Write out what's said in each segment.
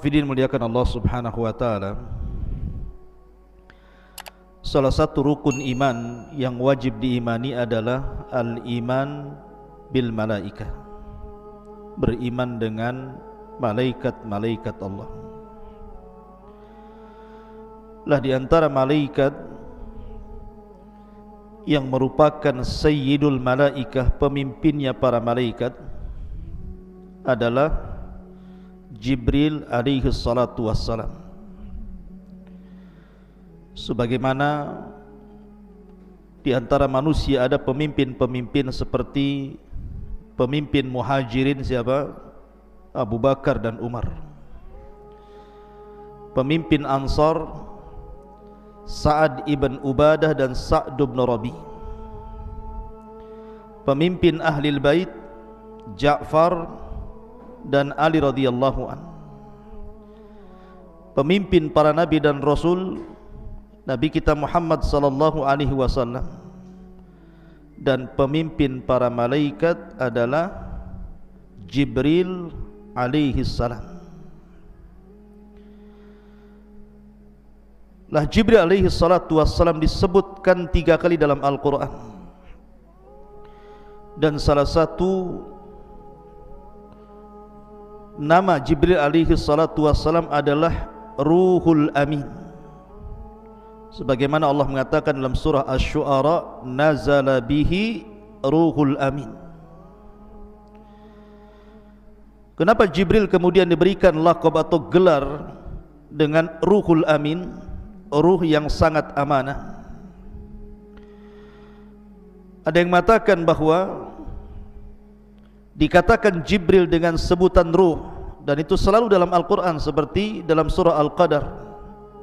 Hafidin muliakan Allah subhanahu wa ta'ala, salah satu rukun iman yang wajib diimani adalah al-iman bil malaikah, beriman dengan malaikat-malaikat Allah. Lah di antara malaikat yang merupakan sayyidul malaikah, pemimpinnya para malaikat, adalah Jibril alaihi salatu wassalam. Sebagaimana di antara manusia ada pemimpin-pemimpin seperti pemimpin muhajirin siapa? Abu Bakar dan Umar. Pemimpin Ansar Sa'ad ibn Ubadah dan Sa'd ibn Rabi. Pemimpin Ahlil Bait Ja'far dan Ali radhiyallahu an. Pemimpin para nabi dan rasul Nabi kita Muhammad sallallahu alaihi wasallam. Dan pemimpin para malaikat adalah Jibril alaihi salam. Lah Jibril alaihi salatu wassalam disebutkan 3 kali dalam Al-Quran. Dan salah satu nama Jibril alaihi salatu wassalam adalah Ruhul Amin. Sebagaimana Allah mengatakan dalam surah Asy-Syu'ara, nazala bihi Ruhul Amin. Kenapa Jibril kemudian diberikan laqab atau gelar dengan Ruhul Amin, ruh yang sangat amanah? Ada yang mengatakan bahwa dikatakan Jibril dengan sebutan ruh, dan itu selalu dalam Al-Quran, seperti dalam surah Al-Qadar,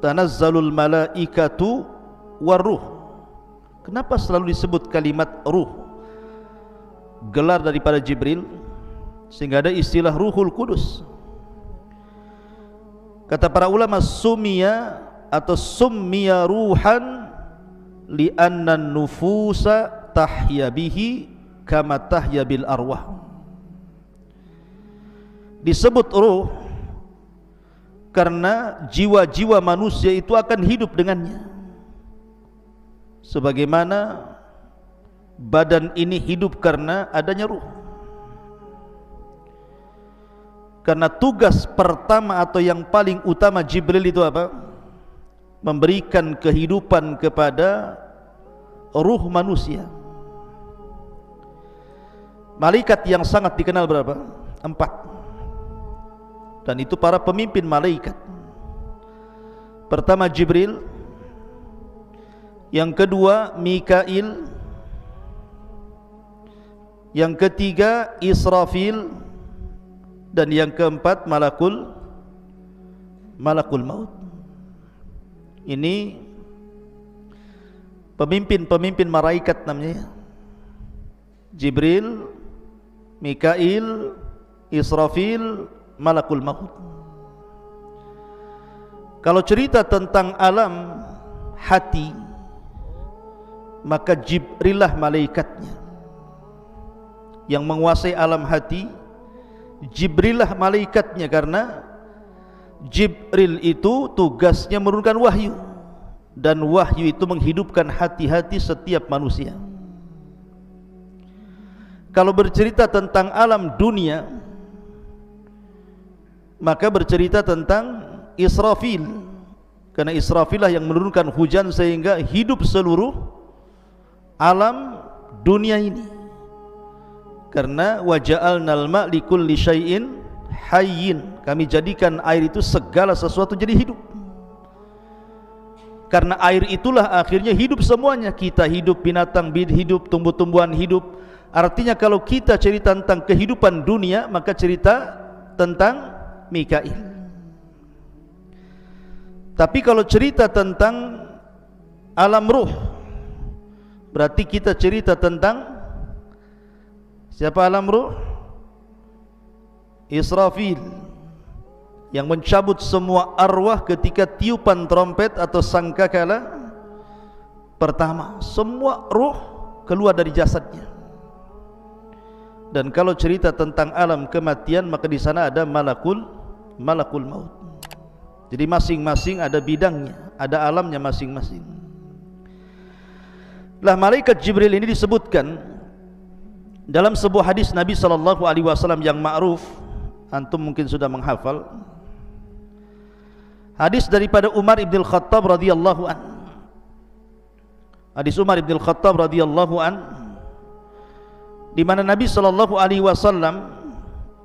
tanazzalul malaikatu warruh. Kenapa selalu disebut kalimat ruh, gelar daripada Jibril, sehingga ada istilah Ruhul Kudus? Kata para ulama, summiya atau summiya ruhan li'anna nufusa tahya bihi kama tahya bil arwah. Disebut ruh karena jiwa-jiwa manusia itu akan hidup dengannya, sebagaimana badan ini hidup karena adanya ruh. Karena tugas pertama atau yang paling utama Jibril itu apa? Memberikan kehidupan kepada ruh manusia. Malaikat yang sangat dikenal berapa? 4. Dan itu para pemimpin malaikat. Pertama Jibril, yang kedua Mikail, yang ketiga Israfil, dan yang keempat Malakul Maut. Ini pemimpin-pemimpin malaikat namanya: Jibril, Mikail, Israfil, Malakul Maut. Kalau cerita tentang alam hati, maka Jibrillah malaikatnya yang menguasai alam hati. Jibrillah malaikatnya, karena Jibril itu tugasnya menurunkan wahyu, dan wahyu itu menghidupkan hati-hati setiap manusia. Kalau bercerita tentang alam dunia, maka bercerita tentang Israfil, karena Israfil lah yang menurunkan hujan sehingga hidup seluruh alam dunia ini. Karena waja'alnal ma' likulli syai'in hayyin, kami jadikan air itu segala sesuatu jadi hidup. Karena air itulah akhirnya hidup semuanya. Kita hidup, binatang hidup, tumbuh-tumbuhan hidup. Artinya kalau kita cerita tentang kehidupan dunia, maka cerita tentang Mikail. Tapi kalau cerita tentang alam ruh, berarti kita cerita tentang siapa alam ruh? Israfil, yang mencabut semua arwah ketika tiupan trompet atau sangkakala pertama. Semua ruh keluar dari jasadnya. Dan kalau cerita tentang alam kematian, maka di sana ada Malakul Maut. Jadi masing-masing ada bidangnya, ada alamnya masing-masing. Lah malaikat Jibril ini disebutkan dalam sebuah hadis Nabi SAW yang ma'ruf, antum mungkin sudah menghafal. Hadis daripada Umar ibn Khattab radhiyallahu an. Hadis Umar ibn Khattab radhiyallahu an, di mana Nabi SAW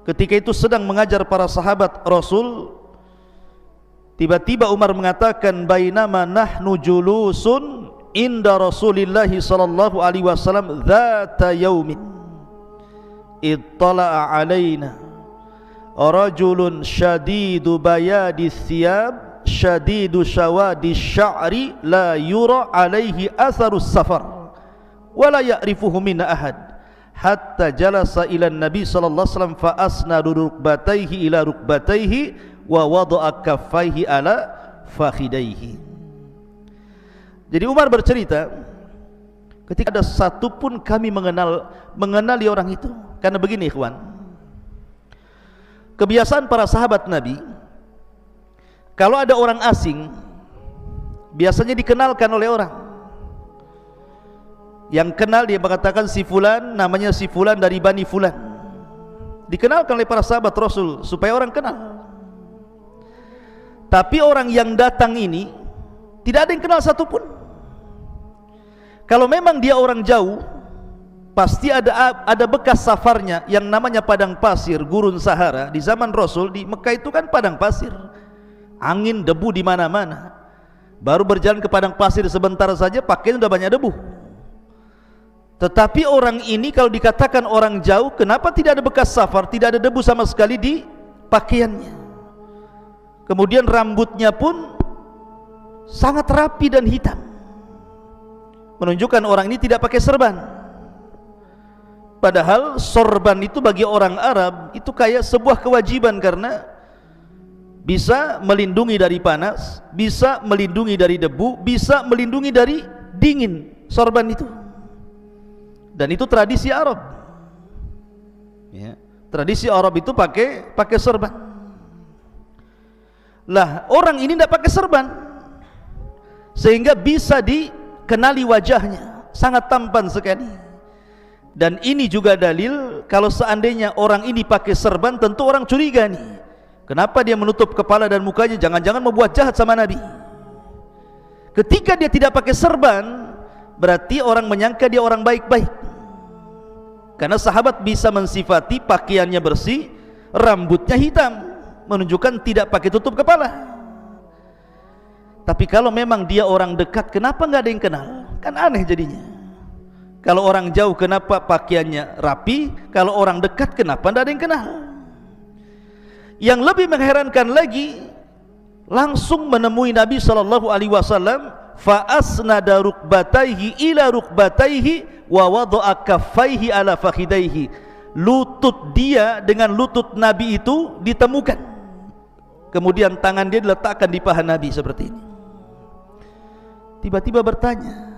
ketika itu sedang mengajar para sahabat Rasul. Tiba-tiba Umar mengatakan, bainama nahnu julusun inda Rasulillahi sallallahu alaihi wasallam dzata yaumin ittala'a alaina rajulun syadidu bayadi thiyab syadidu syawadi sya'ri la yura alaihi atharus safar wa la ya'rifuhu minna ahad hatta jalasa ila nabi sallallahu alaihi wasallam fa asnadu rukbatayhi ila rukbatayhi wa wada'a kaffaihi ala fakhidaihi. Jadi Umar bercerita, ketika ada satu pun kami mengenali orang itu. Karena begini ikhwan, kebiasaan para sahabat Nabi, kalau ada orang asing biasanya dikenalkan oleh orang. Yang kenal dia mengatakan si fulan, namanya si fulan dari Bani Fulan. Dikenalkan oleh para sahabat Rasul supaya orang kenal. Tapi orang yang datang ini tidak ada yang kenal satupun. Kalau memang dia orang jauh, pasti ada bekas safarnya yang namanya padang pasir, gurun Sahara. Di zaman Rasul di Mekah itu kan padang pasir, angin, debu di mana-mana. Baru berjalan ke padang pasir sebentar saja pakaian sudah banyak debu. Tetapi orang ini kalau dikatakan orang jauh, kenapa tidak ada bekas safar, tidak ada debu sama sekali di pakaiannya? Kemudian rambutnya pun sangat rapi dan hitam, menunjukkan orang ini tidak pakai serban. Padahal sorban itu bagi orang Arab itu kayak sebuah kewajiban, karena bisa melindungi dari panas, bisa melindungi dari debu, bisa melindungi dari dingin, sorban itu. Dan itu tradisi Arab ya. Tradisi Arab itu pakai serban. Lah orang ini tidak pakai serban, sehingga bisa dikenali wajahnya, sangat tampan sekali. Dan ini juga dalil kalau seandainya orang ini pakai serban, tentu orang curiga nih, kenapa dia menutup kepala dan mukanya, jangan-jangan membuat jahat sama Nabi. Ketika dia tidak pakai serban, berarti orang menyangka dia orang baik-baik, karena sahabat bisa mensifati pakaiannya bersih, rambutnya hitam, menunjukkan tidak pakai tutup kepala. Tapi kalau memang dia orang dekat, kenapa nggak ada yang kenal? Kan aneh jadinya. Kalau orang jauh kenapa pakaiannya rapi, kalau orang dekat kenapa nggak ada yang kenal? Yang lebih mengherankan lagi, langsung menemui Nabi SAW, fa asnada rukbatayhi ila rukbatayhi wa wada'a kaffaihi ala fakhidaihi. Lutut dia dengan lutut Nabi itu ditemukan, kemudian tangan dia diletakkan di paha Nabi seperti ini. Tiba-tiba bertanya,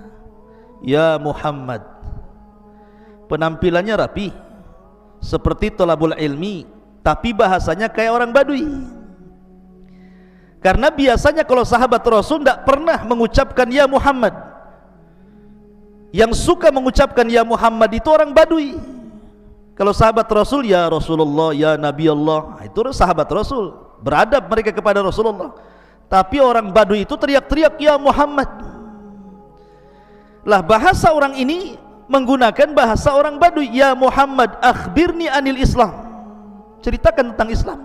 ya Muhammad. Penampilannya rapi seperti thalabul ilmi, tapi bahasanya kayak orang Badui. Karena biasanya kalau sahabat Rasul tidak pernah mengucapkan ya Muhammad. Yang suka mengucapkan ya Muhammad itu orang Badui. Kalau sahabat Rasul ya Rasulullah, ya Nabi Allah, itu sahabat Rasul, beradab mereka kepada Rasulullah. Tapi orang Badui itu teriak-teriak ya Muhammad. Lah bahasa orang ini menggunakan bahasa orang Badui, ya Muhammad akhbirni anil Islam, ceritakan tentang Islam.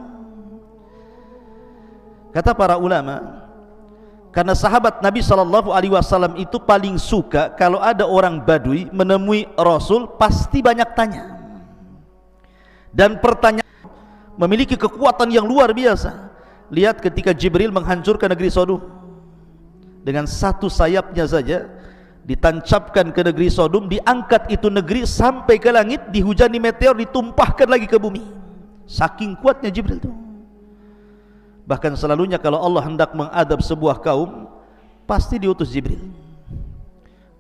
Kata para ulama, karena sahabat Nabi SAW itu paling suka kalau ada orang Badui menemui Rasul, pasti banyak tanya, dan pertanyaan memiliki kekuatan yang luar biasa. Lihat ketika Jibril menghancurkan negeri Sodom, dengan satu sayapnya saja ditancapkan ke negeri Sodom, diangkat itu negeri sampai ke langit, dihujani meteor, ditumpahkan lagi ke bumi. Saking kuatnya Jibril itu. Bahkan selalunya kalau Allah hendak mengadab sebuah kaum, pasti diutus Jibril.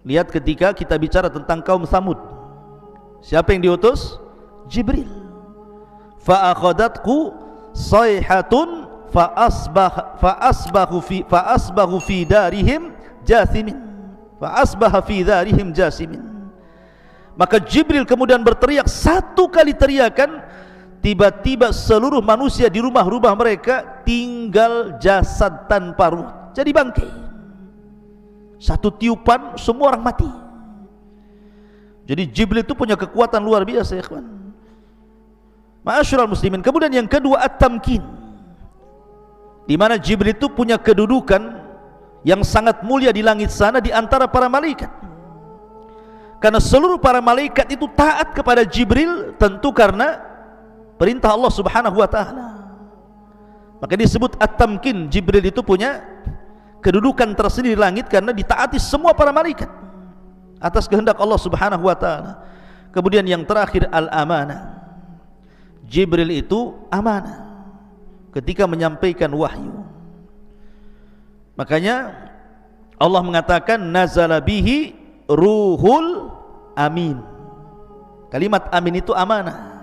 Lihat ketika kita bicara tentang kaum Tsamud, siapa yang diutus? Jibril. Fa akhadatku sayhatun fa asbahu fi darihim jathimin. Maka Jibril kemudian berteriak satu kali teriakan, tiba-tiba seluruh manusia di rumah-rumah mereka tinggal jasad tanpa ruh, jadi bangkai. Satu tiupan semua orang mati. Jadi Jibril itu punya kekuatan luar biasa ya kawan. Ma'asyiral muslimin. Kemudian yang kedua at-tamkin, di mana Jibril itu punya kedudukan yang sangat mulia di langit sana di antara para malaikat. Karena seluruh para malaikat itu taat kepada Jibril, tentu karena perintah Allah Subhanahu wa taala. Maka disebut at-tamkin. Jibril itu punya kedudukan tersendiri di langit karena ditaati semua para malaikat atas kehendak Allah Subhanahu wa taala. Kemudian yang terakhir al-amanah. Jibril itu amanah ketika menyampaikan wahyu. Makanya Allah mengatakan nazala bihi ruhul amin. Kalimat amin itu amanah.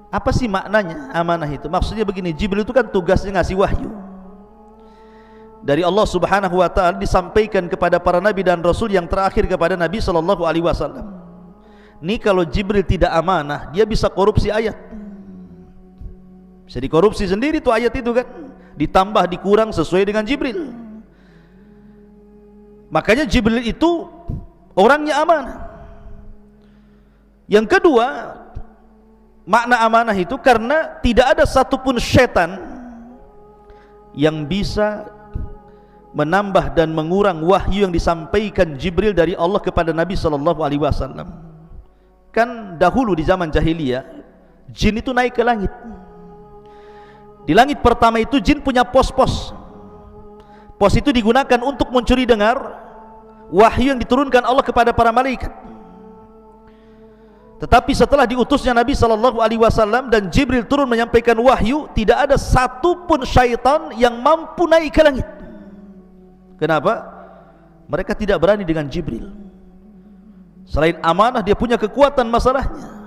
Apa sih maknanya amanah itu? Maksudnya begini, Jibril itu kan tugasnya ngasih wahyu dari Allah Subhanahu wa taala, disampaikan kepada para nabi dan rasul, yang terakhir kepada Nabi sallallahu alaihi wasallam. Ini kalau Jibril tidak amanah, dia bisa korupsi ayat. Bisa dikorupsi sendiri tuh ayat itu kan, ditambah dikurang sesuai dengan Jibril. Makanya Jibril itu orangnya amanah. Yang kedua, makna amanah itu karena tidak ada satupun syaitan yang bisa menambah dan mengurang wahyu yang disampaikan Jibril dari Allah kepada Nabi sallallahu alaihi wasallam. Kan dahulu di zaman jahiliyah, jin itu naik ke langit. Di langit pertama itu jin punya pos-pos. Pos itu digunakan untuk mencuri dengar wahyu yang diturunkan Allah kepada para malaikat. Tetapi setelah diutusnya Nabi sallallahu alaihi wasallam dan Jibril turun menyampaikan wahyu, tidak ada satupun syaitan yang mampu naik ke langit. Kenapa? Mereka tidak berani dengan Jibril. Selain amanah, dia punya kekuatan masalahnya.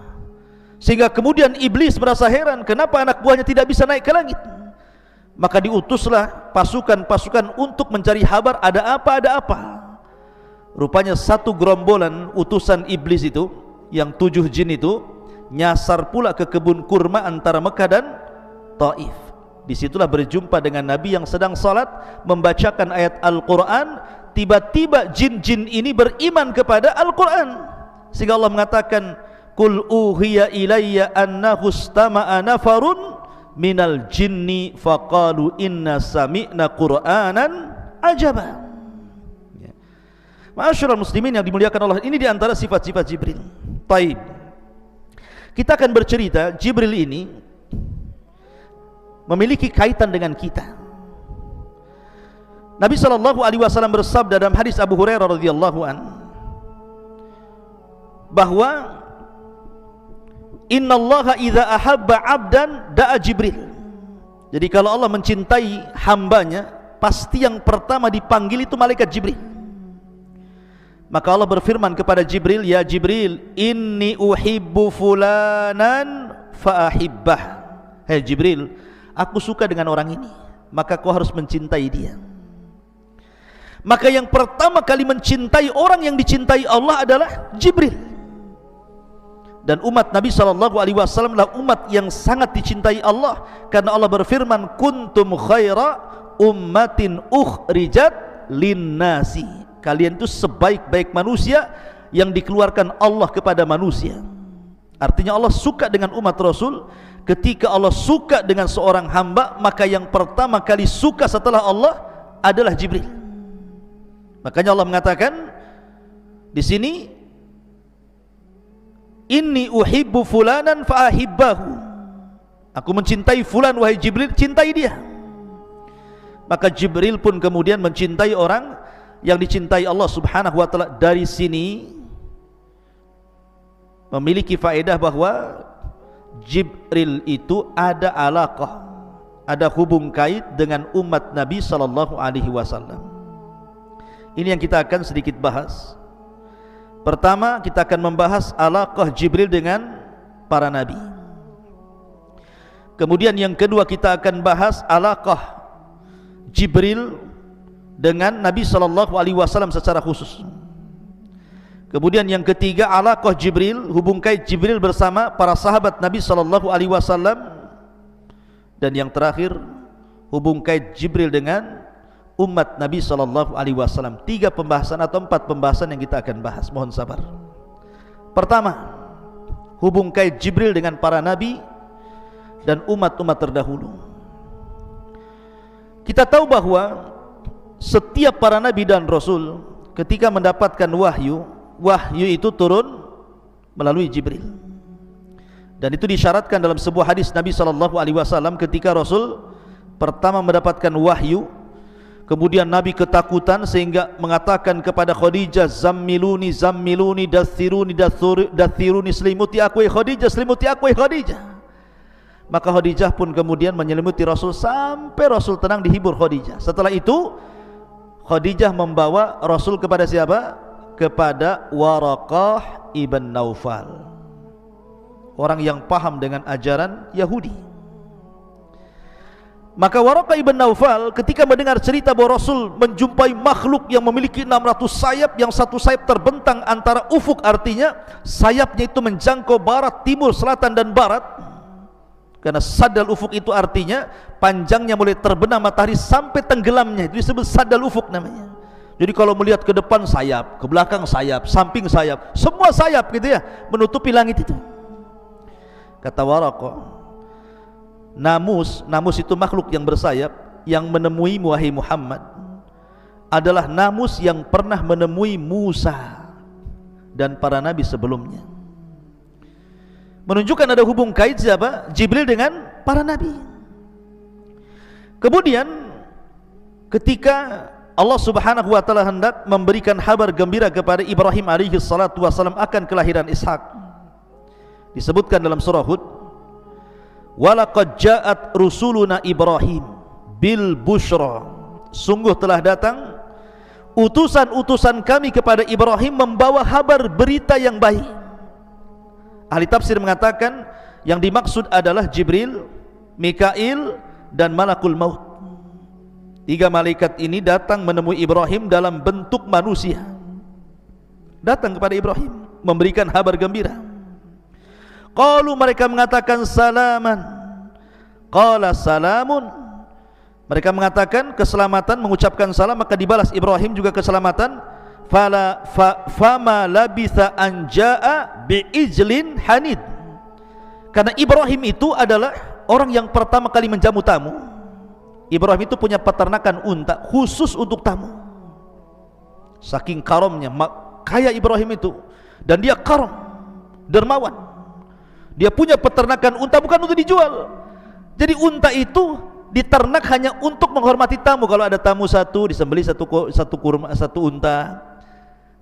Sehingga kemudian iblis merasa heran, kenapa anak buahnya tidak bisa naik ke langit? Maka diutuslah pasukan-pasukan untuk mencari kabar, ada apa. Rupanya satu gerombolan utusan iblis itu, yang 7 jin itu, nyasar pula ke kebun kurma antara Mekah dan Taif. Disitulah berjumpa dengan Nabi yang sedang salat membacakan ayat Al-Quran. Tiba-tiba jin-jin ini beriman kepada Al-Quran, sehingga Allah mengatakan, Qul uhiya ilayya annahu istama'a nafarun minal jinni faqalu inna sami'na qur'anan ajaba. Ya. Ma'asyiral muslimin yang dimuliakan Allah, ini diantara sifat-sifat Jibril. Taib, kita akan bercerita Jibril ini memiliki kaitan dengan kita. Nabi sallallahu alaihi wasallam bersabda dalam hadis Abu Hurairah radhiyallahu an, bahwa innallaha idza ahabba 'abdan da'a Jibril. Jadi kalau Allah mencintai hambanya, pasti yang pertama dipanggil itu malaikat Jibril. Maka Allah berfirman kepada Jibril, ya Jibril, inni uhibbu fulanan fa'ahibbah. Hei Jibril, aku suka dengan orang ini, maka kau harus mencintai dia. Maka yang pertama kali mencintai orang yang dicintai Allah adalah Jibril. Dan umat Nabi sallallahu alaihi wasallam adalah umat yang sangat dicintai Allah, karena Allah berfirman, kuntum khaira ummatin ukhrijat linnasi. Kalian itu sebaik-baik manusia yang dikeluarkan Allah kepada manusia. Artinya Allah suka dengan umat Rasul. Ketika Allah suka dengan seorang hamba, maka yang pertama kali suka setelah Allah adalah Jibril. Makanya Allah mengatakan di sini, inni uhibbu fulanan fa'ahibbahu. Aku mencintai fulan, wahai Jibril, cintai dia. Maka Jibril pun kemudian mencintai orang yang dicintai Allah Subhanahu wa taala. Dari sini memiliki faedah bahwa Jibril itu ada alaqah, ada hubung kait dengan umat Nabi sallallahu alaihi wasallam. Ini yang kita akan sedikit bahas. Pertama, kita akan membahas alaqah Jibril dengan para nabi. Kemudian yang kedua kita akan bahas alaqah Jibril dengan Nabi SAW secara khusus. Kemudian yang ketiga alaqah Jibril, hubung kait Jibril bersama para sahabat Nabi SAW. Dan yang terakhir hubung kait Jibril dengan umat Nabi SAW. 3 pembahasan atau 4 pembahasan yang kita akan bahas. Mohon sabar. Pertama, hubung kait Jibril dengan para nabi dan umat-umat terdahulu. Kita tahu bahwa setiap para nabi dan rasul ketika mendapatkan wahyu itu turun melalui Jibril. Dan itu disyaratkan dalam sebuah hadis Nabi SAW ketika Rasul pertama mendapatkan wahyu, kemudian Nabi ketakutan sehingga mengatakan kepada Khadijah, zammiluni zammiluni dathiruni selimuti aku Khadijah, selimuti aku Khadijah. Maka Khadijah pun kemudian menyelimuti Rasul sampai Rasul tenang, dihibur Khadijah. Setelah itu Khadijah membawa Rasul kepada siapa? Kepada Waraqah ibn Naufal, orang yang paham dengan ajaran Yahudi. Maka Waraqah ibn Naufal ketika mendengar cerita bahwa Rasul menjumpai makhluk yang memiliki 600 sayap, yang satu sayap terbentang antara ufuk, artinya sayapnya itu menjangkau barat, timur, selatan dan barat. Karena sadal ufuk itu artinya panjangnya mulai terbenam matahari sampai tenggelamnya, itu disebut sadal ufuk namanya. Jadi kalau melihat ke depan sayap, ke belakang sayap, samping sayap, semua sayap gitu ya, menutupi langit itu. Kata Waraqah, namus itu makhluk yang bersayap yang menemui wahai Muhammad adalah namus yang pernah menemui Musa dan para nabi sebelumnya. Menunjukkan ada hubung kait siapa? Jibril dengan para nabi. Kemudian ketika Allah Subhanahu wa taala hendak memberikan kabar gembira kepada Ibrahim alaihi salatu wasallam akan kelahiran Ishak, disebutkan dalam surah Hud, walaqad ja'at rusuluna Ibrahim bil busyra, sungguh telah datang utusan-utusan kami kepada Ibrahim membawa kabar berita yang baik. Ahli tafsir mengatakan yang dimaksud adalah Jibril, Mikail dan Malakul Maut. 3 malaikat ini datang menemui Ibrahim dalam bentuk manusia, datang kepada Ibrahim memberikan kabar gembira. Qalu, mereka mengatakan salaman. Qala salamun, mereka mengatakan keselamatan, mengucapkan salam, maka dibalas Ibrahim juga keselamatan. Fama labitha an jaa bi'ijlin hanid, karena Ibrahim itu adalah orang yang pertama kali menjamu tamu. Ibrahim itu punya peternakan unta khusus untuk tamu. Saking karamnya, kaya Ibrahim itu, dan dia karam, dermawan. Dia punya peternakan unta bukan untuk dijual. Jadi unta itu diternak hanya untuk menghormati tamu. Kalau ada tamu satu, disembelih satu unta.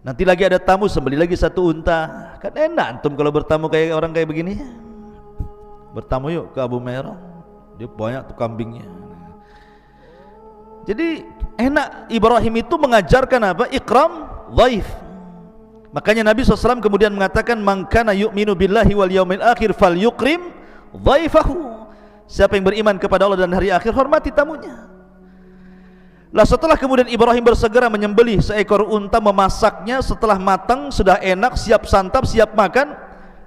Nanti lagi ada tamu, sembelih lagi satu unta. Kan enak antum kalau bertamu kayak orang kayak begini. Bertamu yuk ke Abu Merah, dia banyak tuh kambingnya. Jadi enak. Ibrahim itu mengajarkan apa? Ikram dhaif. Makanya Nabi SAW kemudian mengatakan, man kana yu'minu billahi wal yaumil akhir falyukrim dhaifahu. Siapa yang beriman kepada Allah dan hari akhir, hormati tamunya. Lah setelah kemudian Ibrahim bersegera menyembelih seekor unta, memasaknya, setelah matang, sudah enak, siap santap, siap makan,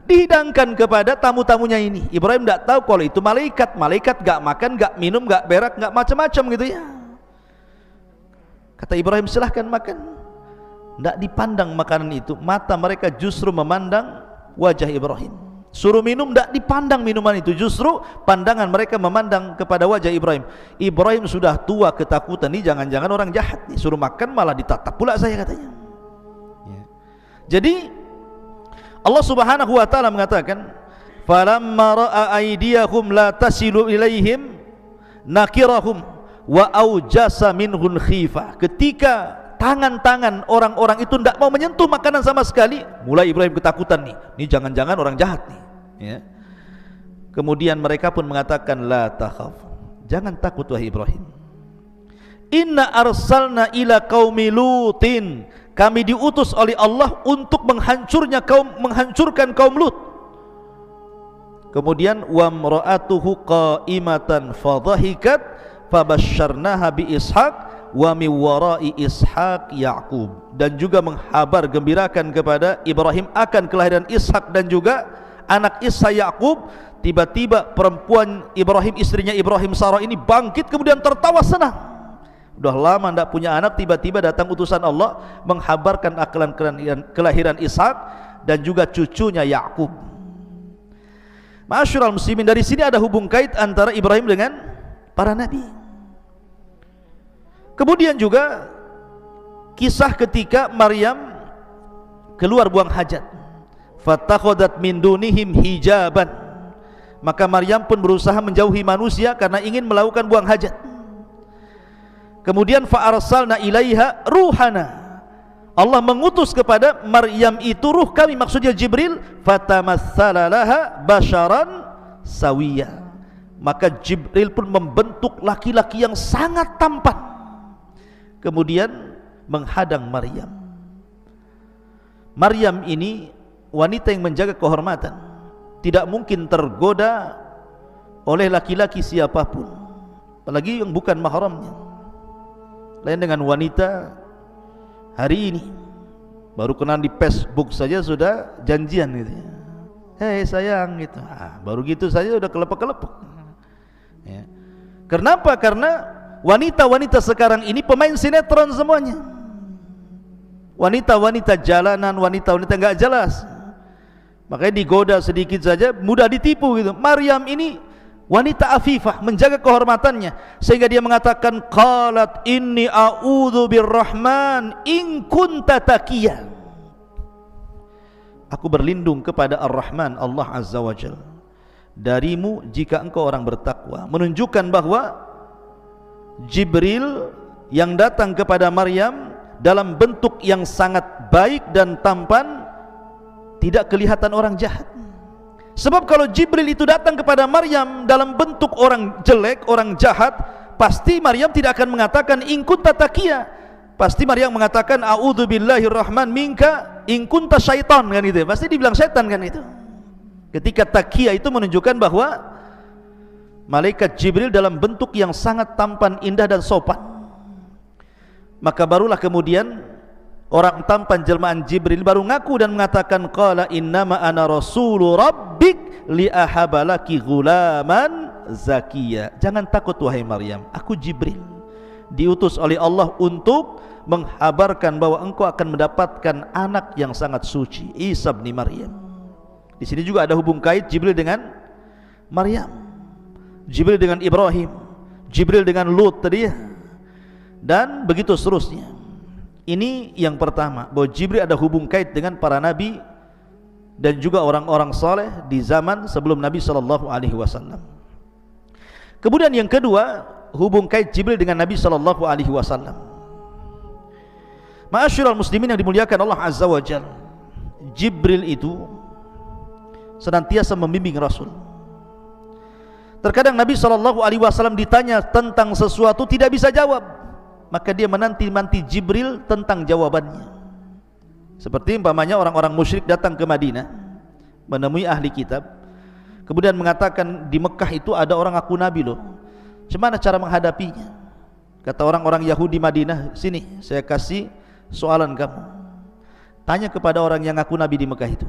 dihidangkan kepada tamu-tamunya ini. Ibrahim tidak tahu kalau itu malaikat. Malaikat gak makan, gak minum, gak berak, gak macam-macam gitu ya. Kata Ibrahim, silahkan makan. Tidak dipandang makanan itu, mata mereka justru memandang wajah Ibrahim. Suruh minum, tidak dipandang minuman itu, justru pandangan mereka memandang kepada wajah Ibrahim. Ibrahim sudah tua, ketakutan, ini jangan-jangan orang jahat nih, suruh makan malah ditatap pula saya, katanya ya. Jadi Allah Subhanahu wa ta'ala mengatakan, falamma ra'a aydiyahum la tasilu ilaihim nakirahum wa aujasa minhun khifah. Ketika tangan-tangan orang-orang itu tidak mau menyentuh makanan sama sekali, mulai Ibrahim ketakutan nih, ini jangan-jangan orang jahat nih ya. Kemudian mereka pun mengatakan, la takhaf, jangan takut wahai Ibrahim, inna arsalna ila qaumi lutin, kami diutus oleh Allah untuk menghancurkan kaum Lut. Kemudian wa mra'atuhu qa'imatan fadhahikat fabasyarnaha bi Ishaq wa min wara'i Ishaq Yaqub. Dan juga menghabar gembirakan kepada Ibrahim akan kelahiran Ishak dan juga anak Ishak Yaqub. Tiba-tiba perempuan Ibrahim, istrinya Ibrahim, Sarah ini bangkit kemudian tertawa senang. Udah lama tidak punya anak, tiba-tiba datang utusan Allah menghabarkan kelahiran Ishak dan juga cucunya Yaqub. Ma'asyiral muslimin, dari sini ada hubung kait antara Ibrahim dengan para nabi. Kemudian juga kisah ketika Maryam keluar buang hajat. Fatakhadat min dunihim hijaban. Maka Maryam pun berusaha menjauhi manusia karena ingin melakukan buang hajat. Kemudian fa arsalna ilaiha ruhana. Allah mengutus kepada Maryam itu ruh kami, maksudnya Jibril. Fatamassala laha basharan sawiya. Maka Jibril pun membentuk laki-laki yang sangat tampan, kemudian menghadang Maryam. Maryam ini wanita yang menjaga kehormatan, tidak mungkin tergoda oleh laki-laki siapapun, apalagi yang bukan mahramnya. Lain dengan wanita hari ini, baru kenal di Facebook saja sudah janjian gitu ya. Hei sayang gitu, baru gitu saja sudah kelepek-kelepek ya. Kenapa? Karena wanita-wanita sekarang ini pemain sinetron semuanya. Wanita-wanita jalanan, wanita-wanita enggak jelas, makanya digoda sedikit saja mudah ditipu gitu. Maryam ini wanita afifah, menjaga kehormatannya, sehingga dia mengatakan qalat inni a'udzu birrahman in kunta taqiyya. Aku berlindung kepada Ar-Rahman, Allah Azza wa Jalla, darimu jika engkau orang bertakwa. Menunjukkan bahwa Jibril yang datang kepada Maryam dalam bentuk yang sangat baik dan tampan, tidak kelihatan orang jahat. Sebab kalau Jibril itu datang kepada Maryam dalam bentuk orang jelek, orang jahat, pasti Maryam tidak akan mengatakan in kunta taqiyya. Pasti Maryam mengatakan a'udzubillahirrahman minka in kunta syaitan, kan itu. Pasti dibilang setan kan itu. Ketika taqiyya itu menunjukkan bahwa malaikat Jibril dalam bentuk yang sangat tampan, indah dan sopan. Maka barulah kemudian orang tampan jelmaan Jibril baru ngaku dan mengatakan qala innama ana rasulu rabbik li ahabalaki ghulaman zakiya. Jangan takut wahai Maryam, aku Jibril diutus oleh Allah untuk menghabarkan bahwa engkau akan mendapatkan anak yang sangat suci, Isa bin Maryam. Di sini juga ada hubung kait Jibril dengan Maryam, Jibril dengan Ibrahim, Jibril dengan Lut tadi ya, dan begitu seterusnya. Ini yang pertama, bahwa Jibril ada hubung kait dengan para nabi dan juga orang-orang saleh di zaman sebelum Nabi sallallahu alaihi wasallam. Kemudian yang kedua, hubung kait Jibril dengan Nabi sallallahu alaihi wasallam. Ma'asyiral muslimin yang dimuliakan Allah Azza wa Jalla, Jibril itu senantiasa membimbing Rasul. Terkadang Nabi sallallahu alaihi wasallam ditanya tentang sesuatu tidak bisa jawab, maka dia menanti-nanti Jibril tentang jawabannya. Seperti umpamanya orang-orang musyrik datang ke Madinah menemui ahli kitab, kemudian mengatakan di Mekah itu ada orang aku nabi loh, bagaimana cara menghadapinya? Kata orang-orang Yahudi Madinah, sini saya kasih soalan kamu, tanya kepada orang yang ngaku nabi di Mekah itu.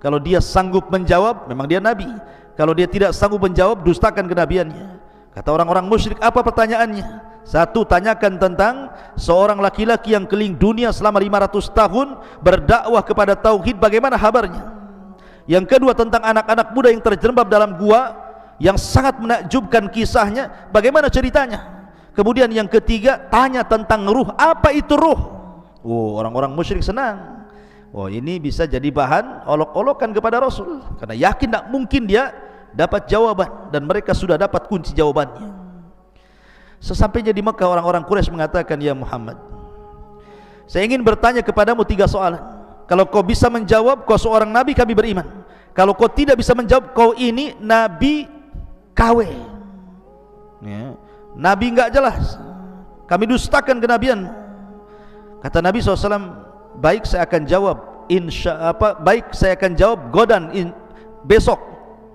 Kalau dia sanggup menjawab, memang dia nabi. Kalau dia tidak sanggup menjawab, dustakan kenabiannya. Kata orang-orang musyrik, apa pertanyaannya? Satu, tanyakan tentang seorang laki-laki yang keliling dunia selama 500 tahun berdakwah kepada tauhid, bagaimana kabarnya? Yang kedua, tentang anak-anak muda yang terjerembab dalam gua yang sangat menakjubkan kisahnya, bagaimana ceritanya? Kemudian yang ketiga, tanya tentang ruh, apa itu ruh? Oh, orang-orang musyrik senang. Oh, ini bisa jadi bahan olok-olokan kepada Rasul, karena yakin tak mungkin dia dapat jawaban, dan mereka sudah dapat kunci jawabannya. Sesampainya di Mekah, orang-orang Quraisy mengatakan, ya Muhammad, saya ingin bertanya kepadamu 3 soalan. Kalau kau bisa menjawab, kau seorang nabi, kami beriman. Kalau kau tidak bisa menjawab, kau ini nabi KW ya, nabi enggak jelas, kami dustakan kenabianmu. Kata Nabi SAW, baik saya akan jawab, baik saya akan jawab godan besok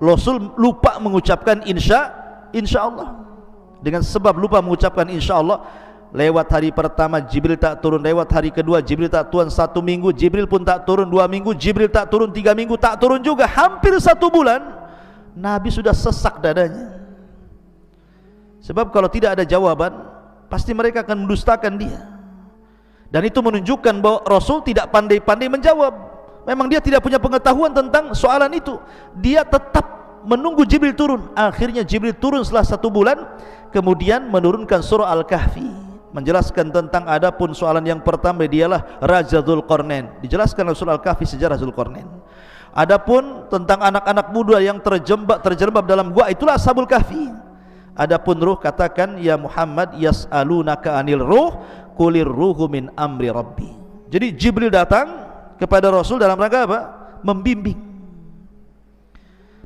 Rasul lupa mengucapkan insya Allah. Dengan sebab lupa mengucapkan insya Allah, lewat hari pertama Jibril tak turun, lewat hari kedua Jibril tak turun, 1 minggu Jibril pun tak turun, 2 minggu Jibril tak turun, 3 minggu tak turun juga, hampir 1 bulan Nabi sudah sesak dadanya. Sebab kalau tidak ada jawaban, pasti mereka akan mendustakan dia. Dan itu menunjukkan bahwa Rasul tidak pandai-pandai menjawab. Memang dia tidak punya pengetahuan tentang soalan itu. Dia tetap menunggu Jibril turun. Akhirnya Jibril turun setelah 1 bulan, kemudian menurunkan surah Al-Kahfi, menjelaskan tentang adapun soalan yang pertama dialah Raja Dzulqarnain. Dijelaskan dalam surah Al-Kahfi sejarah Dzulqarnain. Adapun tentang anak-anak muda yang terjerembab dalam gua, itulah Ashabul Kahfi. Adapun ruh, katakan ya Muhammad, yas'alunaka anil ruh qulir ruhu min amri rabbi. Jadi Jibril datang kepada Rasul dalam rangka apa?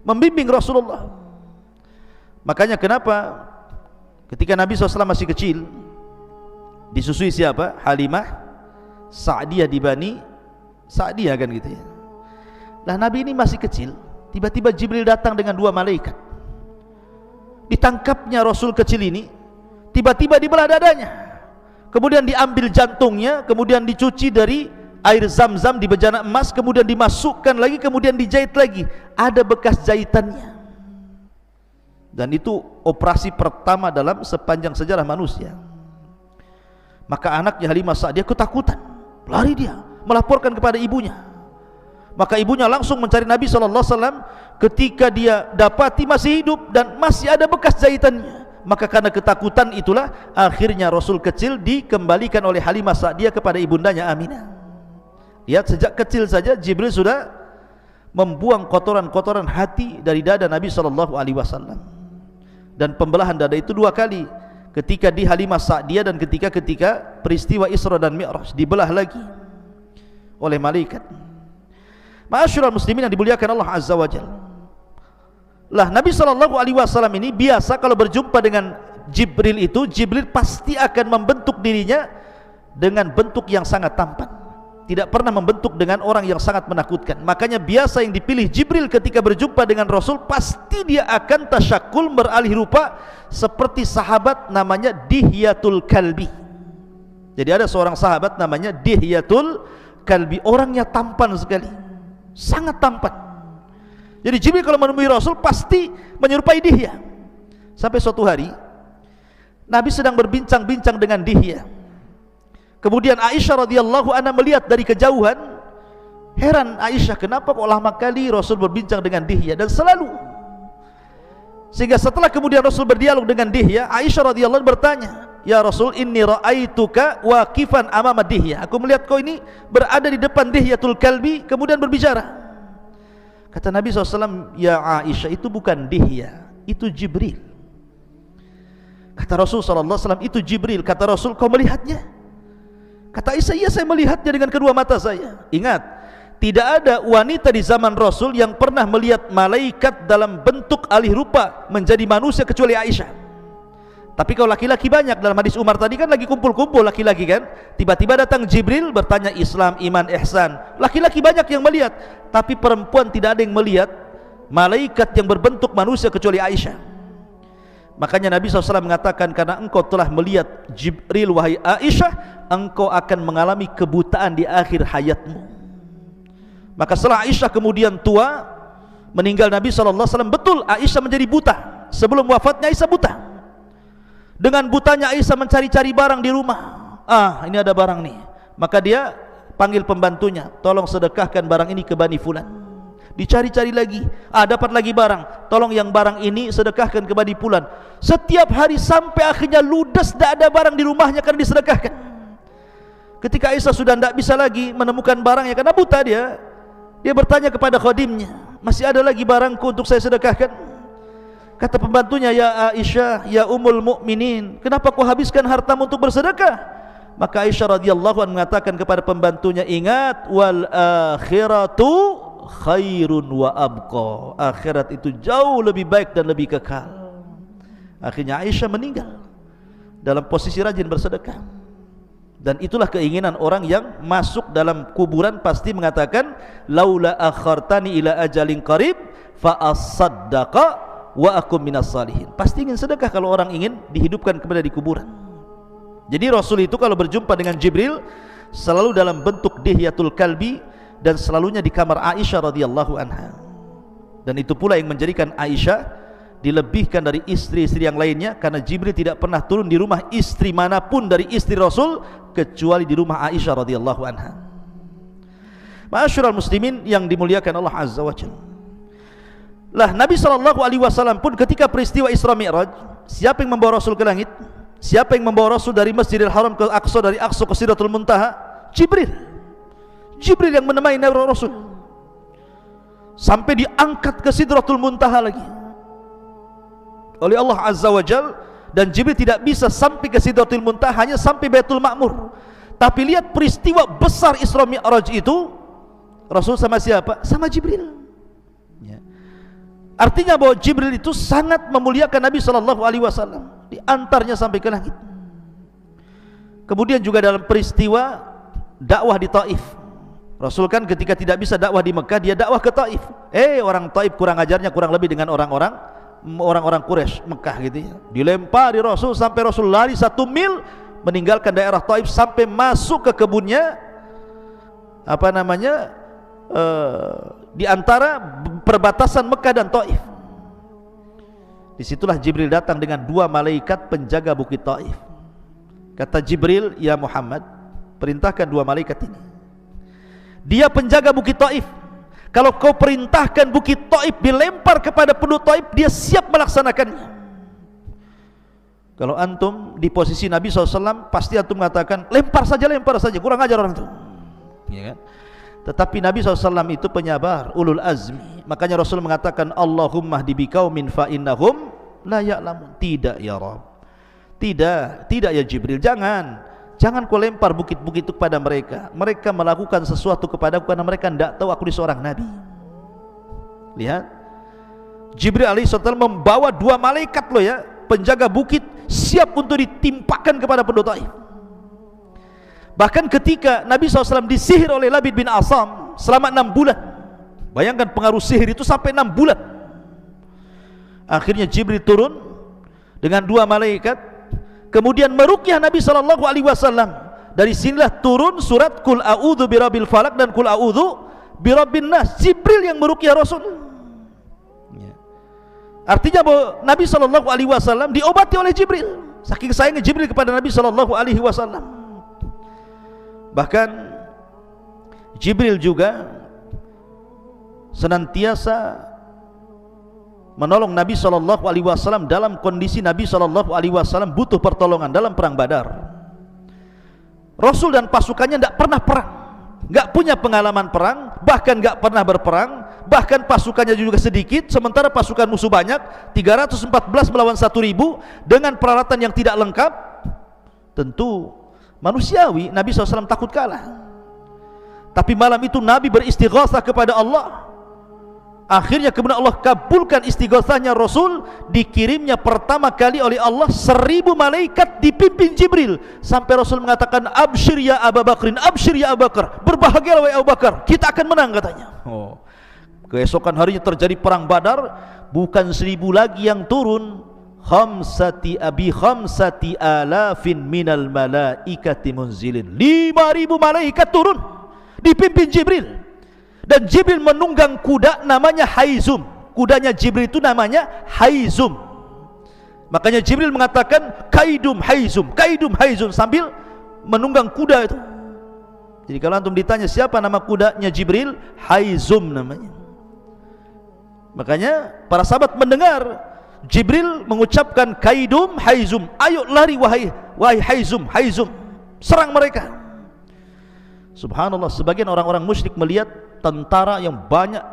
Membimbing Rasulullah. Makanya kenapa ketika Nabi SAW masih kecil, disusui siapa? Halimah Sa'diyah di Bani Sa'diyah, kan gitu ya. Lah Nabi ini masih kecil, tiba-tiba Jibril datang dengan 2 malaikat. Ditangkapnya Rasul kecil ini, tiba-tiba dibelah dadanya, kemudian diambil jantungnya, kemudian dicuci dari air zam-zam di bejana emas, kemudian dimasukkan lagi, kemudian dijahit lagi, ada bekas jahitannya. Dan itu operasi pertama dalam sepanjang sejarah manusia. Maka anaknya Halimah Sa'diyah ketakutan, lari dia melaporkan kepada ibunya. Maka ibunya langsung mencari Nabi SAW. Ketika dia dapati masih hidup dan masih ada bekas jahitannya, maka karena ketakutan itulah akhirnya Rasul kecil dikembalikan oleh Halimah Sa'diyah kepada ibundanya Aminah. Lihat, sejak kecil saja Jibril sudah membuang kotoran-kotoran hati dari dada Nabi SAW. Dan pembelahan dada itu 2 kali, ketika di Halimah Sa'diyah dan ketika peristiwa Isra dan Mi'raj, dibelah lagi oleh malaikat. Ma'asyiral muslimin yang dimuliakan Allah Azza wa Jalla. Lah Nabi SAW ini biasa kalau berjumpa dengan Jibril itu, Jibril pasti akan membentuk dirinya dengan bentuk yang sangat tampan. Tidak pernah membentuk dengan orang yang sangat menakutkan. Makanya biasa yang dipilih Jibril ketika berjumpa dengan Rasul, pasti dia akan tasyakul, beralih rupa seperti sahabat namanya Dihyatul Kalbi. Jadi ada seorang sahabat namanya Dihyatul Kalbi, orangnya tampan sekali, sangat tampan. Jadi Jibril kalau menemui Rasul pasti menyerupai Dihya. Sampai suatu hari Nabi sedang berbincang-bincang dengan Dihya. Kemudian Aisyah radhiyallahu anha melihat dari kejauhan. Heran Aisyah, kenapa kok lama kali Rasul berbincang dengan Dihya, dan selalu. Sehingga setelah kemudian Rasul berdialog dengan Dihya, Aisyah radhiyallahu anha bertanya, "Ya Rasul, inni ra'aituka waqifan amama Dihya." Aku melihat kau ini berada di depan Dihyatul Kalbi kemudian berbicara. Kata Nabi SAW, "Ya Aisyah, itu bukan Dihya, itu Jibril." Kata Rasul SAW, "Itu Jibril." Kata Rasul, "Kau melihatnya?" Kata Aisyah, "Iya, saya melihatnya dengan kedua mata saya." Ingat, tidak ada wanita di zaman Rasul yang pernah melihat malaikat dalam bentuk alih rupa menjadi manusia kecuali Aisyah. Tapi kalau laki-laki banyak, dalam hadis Umar tadi kan lagi kumpul-kumpul laki-laki kan, tiba-tiba datang Jibril bertanya Islam, iman, ihsan. Laki-laki banyak yang melihat, tapi perempuan tidak ada yang melihat malaikat yang berbentuk manusia kecuali Aisyah. Makanya Nabi SAW mengatakan, karena engkau telah melihat Jibril wahai Aisyah, engkau akan mengalami kebutaan di akhir hayatmu. Maka setelah Aisyah kemudian tua, meninggal Nabi SAW, betul Aisyah menjadi buta. Sebelum wafatnya Aisyah buta. Dengan butanya Aisyah mencari-cari barang di rumah. Ini ada barang nih. Maka dia panggil pembantunya, tolong sedekahkan barang ini ke Bani Fulan. Dicari-cari lagi, dapat lagi barang, tolong yang barang ini sedekahkan ke Bani Fulan. Setiap hari sampai akhirnya ludes, tidak ada barang di rumahnya karena disedekahkan. Ketika Aisyah sudah tidak bisa lagi menemukan barangnya karena buta dia bertanya kepada khadimnya, "Masih ada lagi barangku untuk saya sedekahkan?" Kata pembantunya, "Ya Aisyah, ya Ummul Mukminin, kenapa kau habiskan hartamu untuk bersedekah?" Maka Aisyah radhiyallahu anha mengatakan kepada pembantunya, "Ingat, wal akhiratu khairun wa abqa." Akhirat itu jauh lebih baik dan lebih kekal. Akhirnya Aisyah meninggal dalam posisi rajin bersedekah. Dan itulah keinginan orang yang masuk dalam kuburan, pasti mengatakan laula akhartani ila ajalin qarib fa asaddaqa wa akum minas salihin. Pasti ingin sedekah kalau orang ingin dihidupkan kembali di kuburan. Jadi Rasul itu kalau berjumpa dengan Jibril selalu dalam bentuk dihyatul kalbi, dan selalunya di kamar Aisyah radhiyallahu anha. Dan itu pula yang menjadikan Aisyah dilebihkan dari istri-istri yang lainnya, karena Jibril tidak pernah turun di rumah istri manapun dari istri Rasul kecuali di rumah Aisyah radhiyallahu anha. Ma'asyiral muslimin yang dimuliakan Allah azza wa jalla. Lah Nabi SAW pun ketika peristiwa Isra Mi'raj, siapa yang membawa Rasul ke langit? Siapa yang membawa Rasul dari Masjidil Haram ke Aqsa, dari Aqsa ke Sidratul Muntaha? Jibril. Jibril yang menemani Rasul sampai diangkat ke Sidratul Muntaha lagi oleh Allah azza wa jalla. Dan Jibril tidak bisa sampai ke Sidratul Muntaha, hanya sampai Baitul Ma'mur. Tapi lihat peristiwa besar Isra Mi'raj itu, Rasul sama siapa? Sama Jibril ya. Artinya bahwa Jibril itu sangat memuliakan Nabi SAW, diantarnya sampai ke langit. Kemudian juga dalam peristiwa dakwah di Taif, Rasul kan ketika tidak bisa dakwah di Mekah, dia dakwah ke Taif. Orang Taif kurang ajarnya kurang lebih dengan orang-orang Quraisy Mekah gitu ya. Dilempari Rasul sampai Rasul lari 1 mil meninggalkan daerah Taif sampai masuk ke kebunnya di antara perbatasan Mekah dan Taif. Disitulah Jibril datang dengan 2 malaikat penjaga bukit Taif. Kata Jibril, ya Muhammad, perintahkan 2 malaikat ini. Dia penjaga bukit Taif. Kalau kau perintahkan bukit Taif dilempar kepada penduduk Taif, dia siap melaksanakannya. Kalau antum di posisi Nabi SAW, pasti antum mengatakan lempar saja, kurang ajar orang itu ya kan? Tetapi Nabi SAW itu penyabar, ulul azmi. Makanya Rasul mengatakan Allahumma hdi biqaumin fa innahum la ya'lamun. Tidak ya Rabb, tidak ya Jibril, jangan kau lempar bukit-bukit itu kepada mereka. Mereka melakukan sesuatu kepadaku karena mereka tidak tahu aku ini seorang nabi. Lihat, Jibril alaihissalam membawa 2 malaikat loh ya, penjaga bukit, siap untuk ditimpakan kepada penduduk Taif. Bahkan ketika Nabi SAW disihir oleh Labid bin Asam selama 6 bulan, bayangkan pengaruh sihir itu sampai 6 bulan. Akhirnya Jibril turun dengan 2 malaikat, kemudian meruqyah Nabi SAW. Dari sinilah turun surat Qul a'udzu birabbil falaq dan Qul a'udzu birabbin nas. Jibril yang meruqyah Rasul ya. Artinya bahwa Nabi SAW diobati oleh Jibril, saking sayangnya Jibril kepada Nabi SAW. Bahkan Jibril juga senantiasa menolong Nabi SAW dalam kondisi Nabi SAW butuh pertolongan dalam perang Badar. Rasul dan pasukannya tidak pernah perang, tidak punya pengalaman perang, bahkan tidak pernah berperang. Bahkan pasukannya juga sedikit, sementara pasukan musuh banyak, 314 melawan 1000 dengan peralatan yang tidak lengkap. Tentu manusiawi Nabi SAW takut kalah. Tapi malam itu Nabi beristighatsah kepada Allah. Akhirnya kemudian Allah kabulkan istighatsahnya Rasul. Dikirimnya pertama kali oleh Allah 1000 malaikat dipimpin Jibril, sampai Rasul mengatakan absyir ya Abu Bakrin, absyir ya Abu Bakar, berbahagialah wahai Abu Bakar, kita akan menang katanya. Keesokan harinya terjadi perang Badar. Bukan 1000 lagi yang turun, khamsati alafin minal malaikati munzilin, 5000 malaikat turun dipimpin Jibril. Dan Jibril menunggang kuda namanya Haizum. Kudanya Jibril itu namanya Haizum. Makanya Jibril mengatakan kaidum Haizum sambil menunggang kuda itu. Jadi kalau antum ditanya siapa nama kudanya Jibril, Haizum namanya. Makanya para sahabat mendengar Jibril mengucapkan kaidum Haizum, ayo lari wahai Haizum, serang mereka. Subhanallah, sebagian orang-orang musyrik melihat tentara yang banyak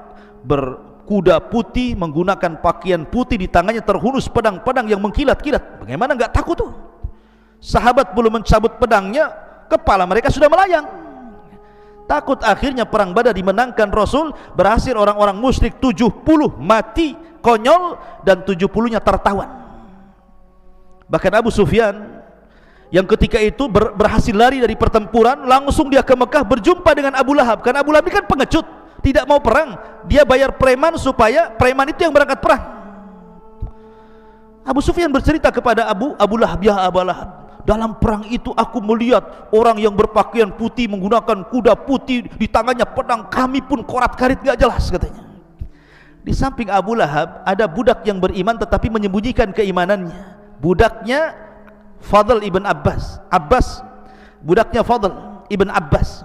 berkuda putih, menggunakan pakaian putih, di tangannya terhunus pedang-pedang yang mengkilat-kilat. Bagaimana enggak takut tuh? Sahabat belum mencabut pedangnya, kepala mereka sudah melayang. Takut. Akhirnya perang Badar dimenangkan Rasul, berhasil orang-orang musyrik 70 mati konyol dan 70-nya tertawan. Bahkan Abu Sufyan yang ketika itu berhasil lari dari pertempuran, langsung dia ke Mekah berjumpa dengan Abu Lahab. Karena Abu Lahab ini kan pengecut, tidak mau perang, dia bayar preman supaya preman itu yang berangkat perang. Abu Sufyan bercerita kepada Abu Lahab, ya Abu Lahab, dalam perang itu aku melihat orang yang berpakaian putih menggunakan kuda putih, di tangannya pedang, kami pun korat-karit gak jelas katanya. Di samping Abu Lahab ada budak yang beriman tetapi menyembunyikan keimanannya. Budaknya Fadl ibn Abbas, budaknya Fadl ibn Abbas.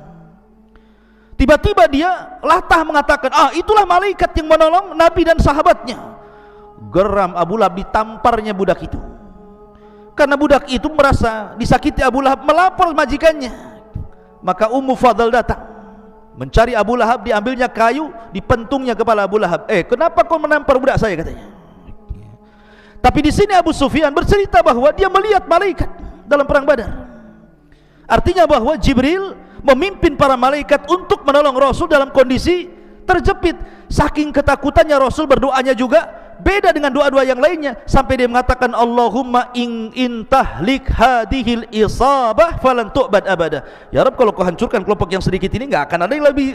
Tiba-tiba dia latah mengatakan, itulah malaikat yang menolong Nabi dan sahabatnya. Geram Abu Lahab, ditamparnya budak itu. Karena budak itu merasa disakiti Abu Lahab, melapor majikannya. Maka Ummu Fadl datang mencari Abu Lahab, diambilnya kayu, dipentungnya kepala Abu Lahab. Kenapa kau menampar budak saya, katanya. Tapi di sini Abu Sufyan bercerita bahwa dia melihat malaikat dalam perang Badar. Artinya bahwa Jibril memimpin para malaikat untuk menolong Rasul dalam kondisi terjepit. Saking ketakutannya Rasul, berdoanya juga beda dengan doa-doa yang lainnya, sampai dia mengatakan, Allahumma in tahlik hadhil isabah falan tu'bad abada. Ya Rabb, kalau kau hancurkan kelompok yang sedikit ini, enggak akan ada yang lebih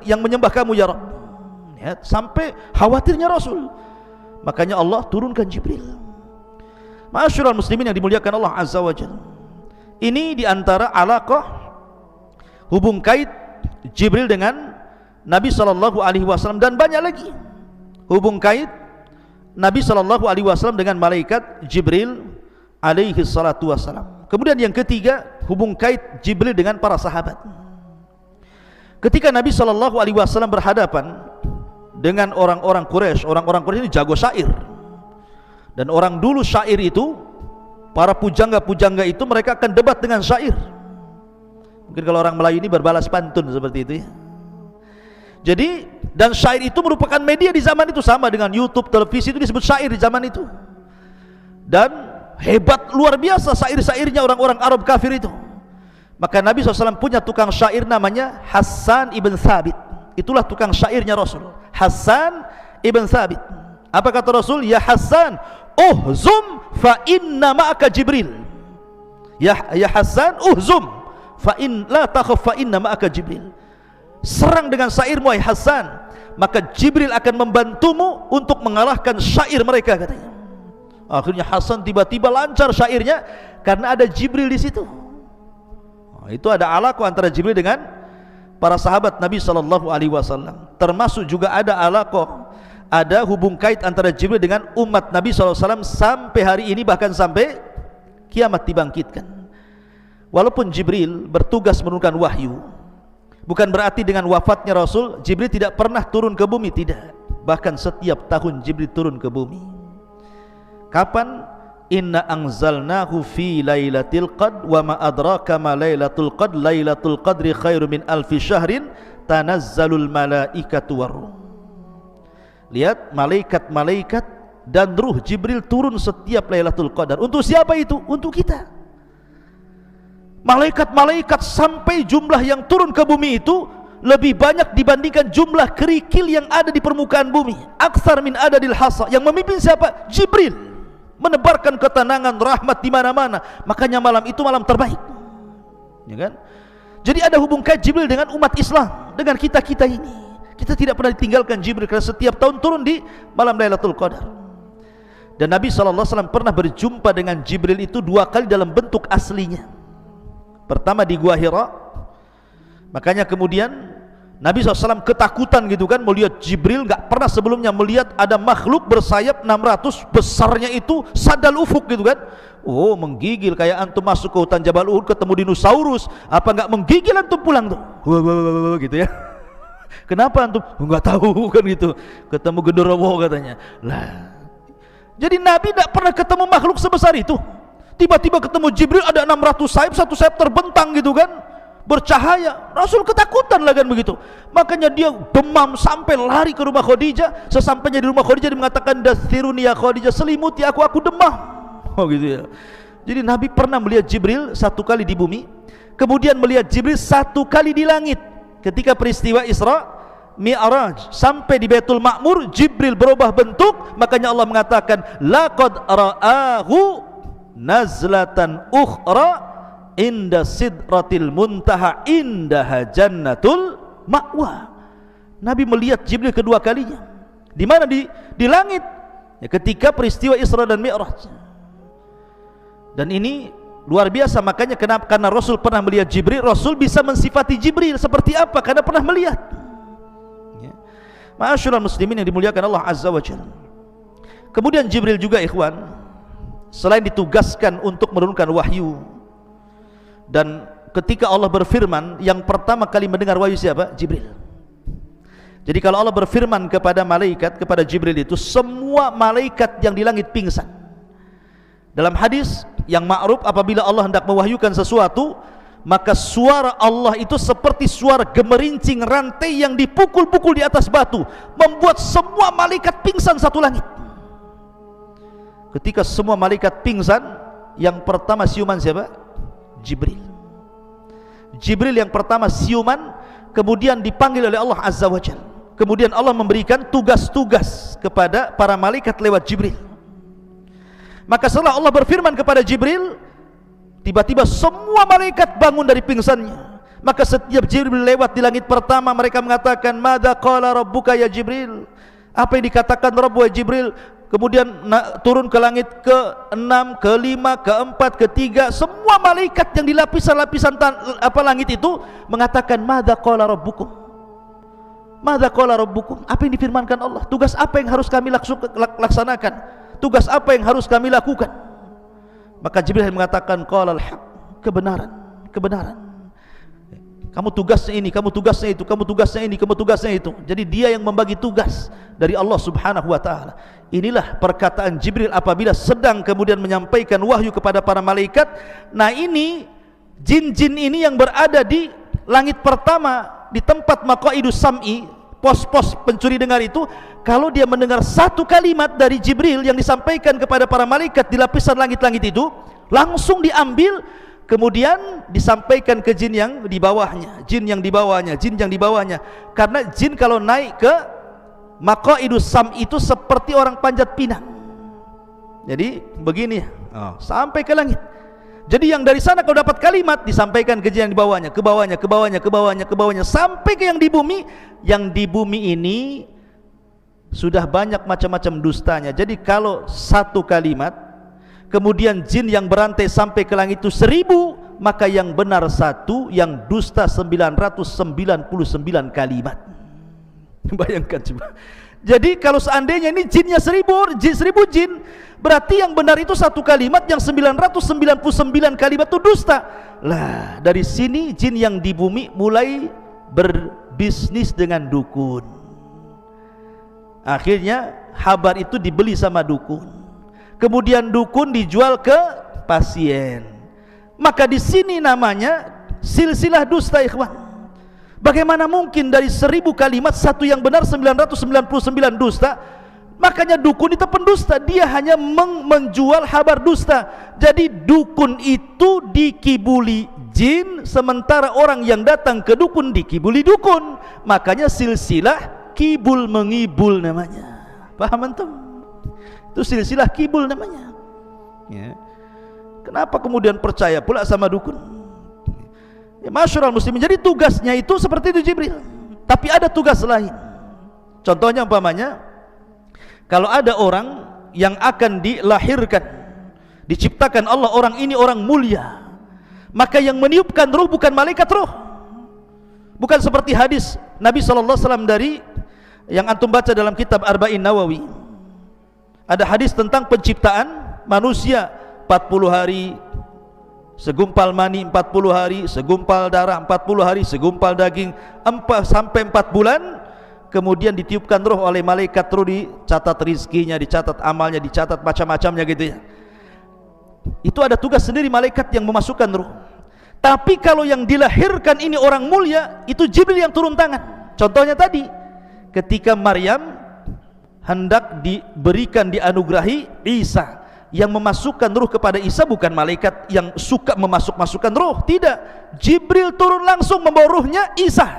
yang menyembah kamu ya Rabb. Ya, sampai khawatirnya Rasul. Makanya Allah turunkan Jibril. Ma'asyiral muslimin yang dimuliakan Allah Azza wa Jalla, ini diantara alaqah, hubung kait Jibril dengan Nabi SAW, dan banyak lagi hubung kait Nabi SAW dengan malaikat Jibril alaihi salatu wassalam. Kemudian yang ketiga, hubung kait Jibril dengan para sahabat. Ketika Nabi SAW berhadapan dengan orang-orang Quraisy, orang-orang Quraisy ini jago syair. Dan orang dulu syair itu, para pujangga-pujangga itu, mereka akan debat dengan syair. Mungkin kalau orang Melayu ini berbalas pantun seperti itu ya. Jadi, dan syair itu merupakan media di zaman itu, sama dengan YouTube, televisi, itu disebut syair di zaman itu. Dan hebat luar biasa syair-syairnya orang-orang Arab kafir itu. Maka Nabi SAW punya tukang syair namanya Hassan ibn Thabit. Itulah tukang syairnya Rasul, Hassan ibn Thabit. Apa kata Rasul? Ya Hassan, uhzum fa inna ma'aka Jibril. Ya Hassan, uhzum fa in la takhaf fa inna ma'aka Jibril. Serang dengan syairmu wahai Hassan, maka Jibril akan membantumu untuk mengalahkan syair mereka, katanya. Akhirnya Hassan tiba-tiba lancar syairnya karena ada Jibril di situ. Itu ada alaqah antara Jibril dengan para sahabat Nabi SAW. Termasuk juga ada alaqah, ada hubung kait antara Jibril dengan umat Nabi SAW sampai hari ini, bahkan sampai kiamat dibangkitkan. Walaupun Jibril bertugas menurunkan wahyu, bukan berarti dengan wafatnya Rasul Jibril tidak pernah turun ke bumi, tidak. Bahkan setiap tahun Jibril turun ke bumi. Kapan? Inna anzalnahu fi lailatul qad wa ma adraka ma lailatul qad, lailatul qadri khairu min alfi syahrin tanazzalul malaikatu waruh. Lihat, malaikat-malaikat dan ruh Jibril turun setiap Lailatul Qadar. Untuk siapa itu? Untuk kita. Malaikat-malaikat sampai jumlah yang turun ke bumi itu lebih banyak dibandingkan jumlah kerikil yang ada di permukaan bumi. Aktsar min adadil hasa. Yang memimpin siapa? Jibril. Menebarkan ketenangan, rahmat di mana-mana. Makanya malam itu malam terbaik. Ya kan? Jadi ada hubung kait Jibril dengan umat Islam, dengan kita-kita ini. Kita tidak pernah ditinggalkan Jibril, karena setiap tahun turun di malam Lailatul Qadar. Dan Nabi SAW pernah berjumpa dengan Jibril itu 2 kali dalam bentuk aslinya. Pertama di Gua Hira. Makanya kemudian Nabi SAW ketakutan gitu kan, melihat Jibril. Gak pernah sebelumnya melihat ada makhluk bersayap 600, besarnya itu sadal ufuk gitu kan. Oh, menggigil, kayak antum masuk ke hutan Jabal Uhud ketemu dinosaurus, apa gak menggigil antum pulang tuh gitu ya. Kenapa antum? Gak tahu kan gitu. Ketemu genderuwo katanya lah. Jadi Nabi gak pernah ketemu makhluk sebesar itu. Tiba-tiba ketemu Jibril, ada 600 sayap, satu sayap terbentang gitu kan, bercahaya. Rasul ketakutan lah kan begitu. Makanya dia demam sampai lari ke rumah Khadijah. Sesampainya di rumah Khadijah dia mengatakan, dathiruni ya Khadijah, selimuti aku demam. Oh gitu ya. Jadi Nabi pernah melihat Jibril 1 kali di bumi, kemudian melihat Jibril 1 kali di langit. Ketika peristiwa Isra Mi'raj sampai di Baitul Ma'mur, Jibril berubah bentuk. Makanya Allah mengatakan laqad ra'ahu nazlatan ukhra inda sidratil muntaha indaha jannatul ma'wa. Nabi melihat Jibril kedua kalinya. Di mana? Di langit. Ya, ketika peristiwa Isra dan Mi'raj. Dan ini luar biasa, makanya kenapa? Karena Rasul pernah melihat Jibril, Rasul bisa mensifati Jibril seperti apa? Karena pernah melihat. Ya. Ma'asyiral muslimin yang dimuliakan Allah Azza wa Jalla. Kemudian Jibril juga ikhwan, selain ditugaskan untuk menurunkan wahyu, dan ketika Allah berfirman, yang pertama kali mendengar wahyu siapa? Jibril. Jadi kalau Allah berfirman kepada malaikat, kepada Jibril itu, semua malaikat yang di langit pingsan. Dalam hadis yang ma'ruf, apabila Allah hendak mewahyukan sesuatu, maka suara Allah itu seperti suara gemerincing rantai yang dipukul-pukul di atas batu, membuat semua malaikat pingsan satu langit. Ketika semua malaikat pingsan, yang pertama siuman siapa? Jibril. Jibril yang pertama siuman, kemudian dipanggil oleh Allah Azza wa Jalla. Kemudian Allah memberikan tugas-tugas kepada para malaikat lewat Jibril. Maka setelah Allah berfirman kepada Jibril, tiba-tiba semua malaikat bangun dari pingsannya. Maka setiap Jibril lewat di langit pertama, mereka mengatakan, "Madza qala rabbuka ya Jibril?" Apa yang dikatakan Rabb wahai Jibril? Kemudian turun ke langit ke-6, ke-5, ke-4, ke-3, semua malaikat yang di lapisan-lapisan langit itu mengatakan, "Madza qala rabbukum?" Madza qala rabbukum? Apa yang difirmankan Allah? Tugas apa yang harus kami laksanakan? Tugas apa yang harus kami lakukan? Maka Jibril mengatakan, qala al-haq, kebenaran, kebenaran. Kamu tugasnya ini, kamu tugasnya itu, kamu tugasnya ini, kamu tugasnya itu. Jadi dia yang membagi tugas dari Allah Subhanahu wa taala. Inilah perkataan Jibril apabila sedang kemudian menyampaikan wahyu kepada para malaikat. Nah, ini jin-jin ini yang berada di langit pertama, di tempat maqaidus sam'i, pos-pos pencuri dengar itu, kalau dia mendengar satu kalimat dari Jibril yang disampaikan kepada para malaikat di lapisan langit-langit itu, langsung diambil, kemudian disampaikan ke jin yang di bawahnya, jin yang di bawahnya, jin yang di bawahnya. Karena jin kalau naik ke maqaidus sam itu seperti orang panjat pinang. Jadi begini, sampai ke langit. Jadi yang dari sana kalau dapat kalimat, disampaikan ke jin yang di bawahnya, ke bawahnya, ke bawahnya, ke bawahnya, ke bawahnya, sampai ke yang di bumi. Yang di bumi ini sudah banyak macam-macam dustanya. Jadi kalau satu kalimat, kemudian jin yang berantai sampai ke langit itu 1000, maka yang benar satu, yang dusta 999 kalimat. Bayangkan coba. Jadi kalau seandainya ini jinnya 1000 jin, berarti yang benar itu satu kalimat, yang 999 kalimat itu dusta. Lah, dari sini jin yang di bumi mulai berbisnis dengan dukun. Akhirnya habar itu dibeli sama dukun. Kemudian dukun dijual ke pasien. Maka di sini namanya silsilah dusta, ikhwan. Bagaimana mungkin dari 1000 kalimat satu yang benar, 999 dusta? Makanya dukun itu pendusta, dia hanya menjual kabar dusta. Jadi dukun itu dikibuli jin, sementara orang yang datang ke dukun dikibuli dukun. Makanya silsilah kibul mengibul namanya. Paham antum? Itu silsilah kibul namanya. Ya. Kenapa kemudian percaya pula sama dukun? Ya, masyarul muslimin. Jadi tugasnya itu seperti itu Jibril. Tapi ada tugas lain. Contohnya umpamanya, kalau ada orang yang akan dilahirkan, diciptakan Allah, orang ini orang mulia, maka yang meniupkan ruh bukan malaikat ruh. Bukan seperti hadis Nabi SAW dari yang antum baca dalam kitab Arba'in Nawawi. Ada hadis tentang penciptaan manusia, 40 hari segumpal mani, 40 hari segumpal darah, 40 hari segumpal daging, 4 bulan, kemudian ditiupkan roh oleh malaikat, roh dicatat rizkinya, dicatat amalnya, dicatat macam-macamnya gitu ya. Itu ada tugas sendiri malaikat yang memasukkan roh. Tapi kalau yang dilahirkan ini orang mulia, itu Jibril yang turun tangan. Contohnya tadi ketika Maryam hendak diberikan, dianugerahi Isa, yang memasukkan ruh kepada Isa bukan malaikat yang suka memasukkan ruh, tidak. Jibril turun langsung membawa ruhnya Isa,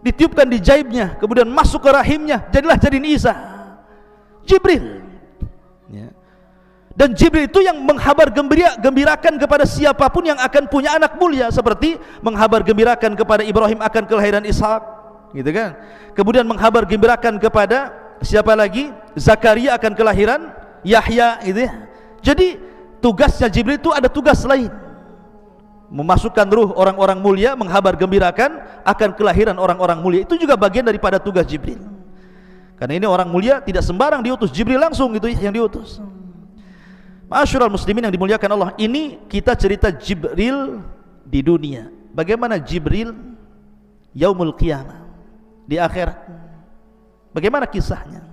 ditiupkan di jaibnya, kemudian masuk ke rahimnya, jadiin Isa. Jibril ya. Dan Jibril itu yang gembirakan kepada siapapun yang akan punya anak mulia, seperti menghabar gembirakan kepada Ibrahim akan kelahiran Ishak, gitu kan. Kemudian menghabar gembirakan kepada siapa lagi? Zakaria akan kelahiran Yahya, gitu ya. Jadi tugasnya Jibril itu ada tugas lain, memasukkan ruh orang-orang mulia, menghabar gembirakan akan kelahiran orang-orang mulia. Itu juga bagian daripada tugas Jibril. Karena ini orang mulia tidak sembarang diutus, Jibril langsung gitu yang diutus. Ma'asyiral muslimin yang dimuliakan Allah, ini kita cerita Jibril di dunia. Bagaimana Jibril yaumul qiyamah, di akhirat, bagaimana kisahnya?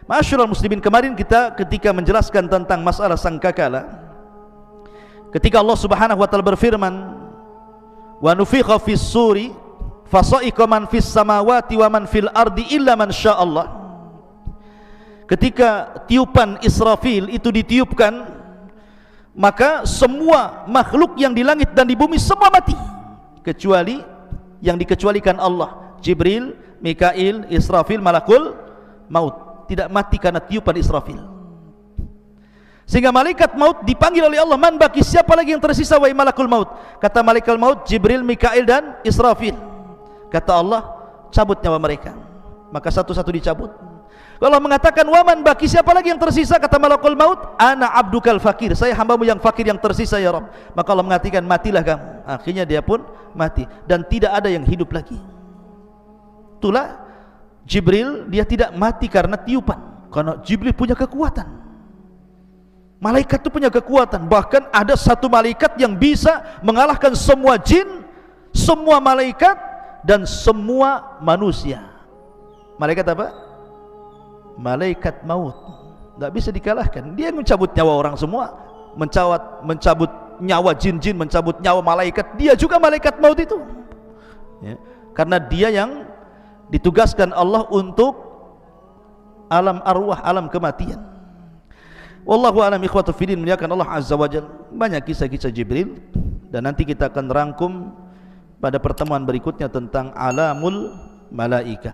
Ma'asyiral muslimin, kemarin kita ketika menjelaskan tentang masalah sangkakala, ketika Allah Subhanahu wa taala berfirman, wa nufikha fis suri fasa'iqa man fis samawati wa man fil ardi illa man sya'allah. Ketika tiupan Israfil itu ditiupkan, maka semua makhluk yang di langit dan di bumi semua mati, kecuali yang dikecualikan Allah. Jibril, Mikail, Israfil, malakul maut tidak mati karena tiupan Israfil. Sehingga malaikat maut dipanggil oleh Allah, man baki, siapa lagi yang tersisa wahai malakul maut? Kata malaikat maut, Jibril, Mikail dan Israfil. Kata Allah, cabut nyawa mereka. Maka satu-satu dicabut. Allah mengatakan, waman baki, siapa lagi yang tersisa? Kata malakul maut, ana abdukal fakir, saya hambamu yang fakir yang tersisa ya Rabb. Maka Allah mengatakan, matilah kamu. Akhirnya dia pun mati dan tidak ada yang hidup lagi. Itulah Jibril, dia tidak mati karena tiupan, karena Jibril punya kekuatan. Malaikat itu punya kekuatan. Bahkan ada satu malaikat yang bisa mengalahkan semua jin, semua malaikat dan semua manusia. Malaikat apa? Malaikat maut. Tidak bisa dikalahkan. Dia mencabut nyawa orang semua, mencabut nyawa jin-jin, mencabut nyawa malaikat. Dia juga malaikat maut itu ya. Karena dia yang ditugaskan Allah untuk alam arwah, alam kematian. Wallahu a'lam. Ikhwatu fiddin, muliakan Allah azza wajalla. Banyak kisah-kisah Jibril, dan nanti kita akan rangkum pada pertemuan berikutnya tentang alamul malaikah.